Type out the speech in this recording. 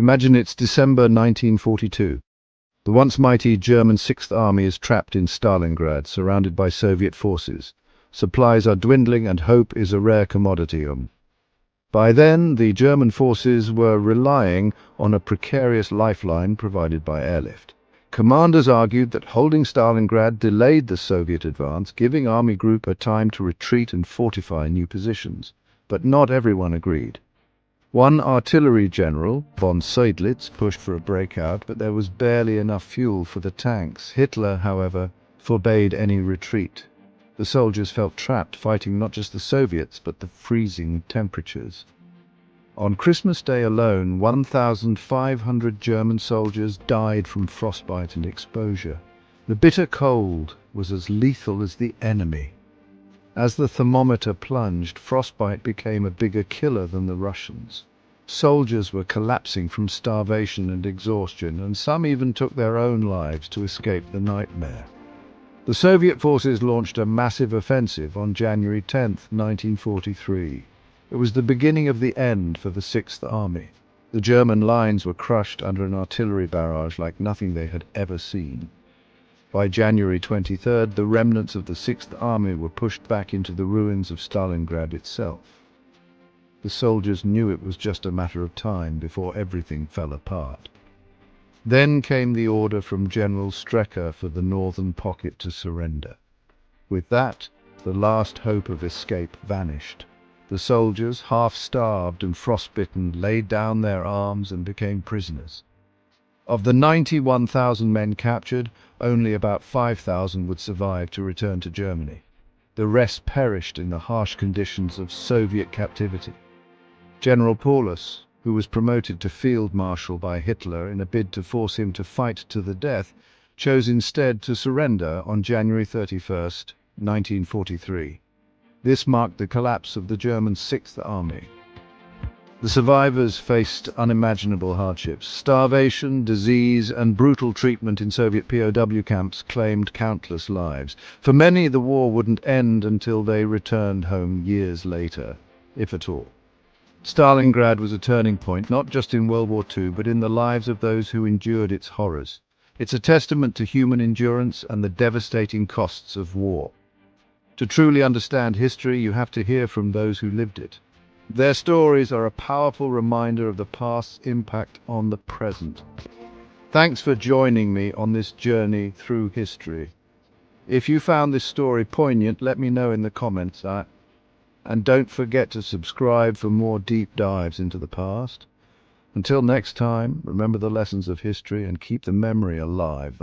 Imagine it's December 1942. The once mighty German Sixth Army is trapped in Stalingrad, surrounded by Soviet forces. Supplies are dwindling and hope is a rare commodity. By then, the German forces were relying on a precarious lifeline provided by airlift. Commanders argued that holding Stalingrad delayed the Soviet advance, giving Army Group a time to retreat and fortify new positions. But not everyone agreed. One artillery general, von Seydlitz, pushed for a breakout, but there was barely enough fuel for the tanks. Hitler, however, forbade any retreat. The soldiers felt trapped, fighting not just the Soviets, but the freezing temperatures. On Christmas Day alone, 1,500 German soldiers died from frostbite and exposure. The bitter cold was as lethal as the enemy. As the thermometer plunged, frostbite became a bigger killer than the Russians. Soldiers were collapsing from starvation and exhaustion, and some even took their own lives to escape the nightmare. The Soviet forces launched a massive offensive on January 10, 1943. It was the beginning of the end for the Sixth Army. The German lines were crushed under an artillery barrage like nothing they had ever seen. By January 23rd, the remnants of the Sixth Army were pushed back into the ruins of Stalingrad itself. The soldiers knew it was just a matter of time before everything fell apart. Then came the order from General Strecker for the northern pocket to surrender. With that, the last hope of escape vanished. The soldiers, half-starved and frostbitten, laid down their arms and became prisoners. Of the 91,000 men captured, only about 5,000 would survive to return to Germany. The rest perished in the harsh conditions of Soviet captivity. General Paulus, who was promoted to Field Marshal by Hitler in a bid to force him to fight to the death, chose instead to surrender on January 31, 1943. This marked the collapse of the German Sixth Army. The survivors faced unimaginable hardships. Starvation, disease, and brutal treatment in Soviet POW camps claimed countless lives. For many, the war wouldn't end until they returned home years later, if at all. Stalingrad was a turning point, not just in World War II, but in the lives of those who endured its horrors. It's a testament to human endurance and the devastating costs of war. To truly understand history, you have to hear from those who lived it. Their stories are a powerful reminder of the past's impact on the present. Thanks for joining me on this journey through history. If you found this story poignant, let me know in the comments. And don't forget to subscribe for more deep dives into the past. Until next time, remember the lessons of history and keep the memory alive.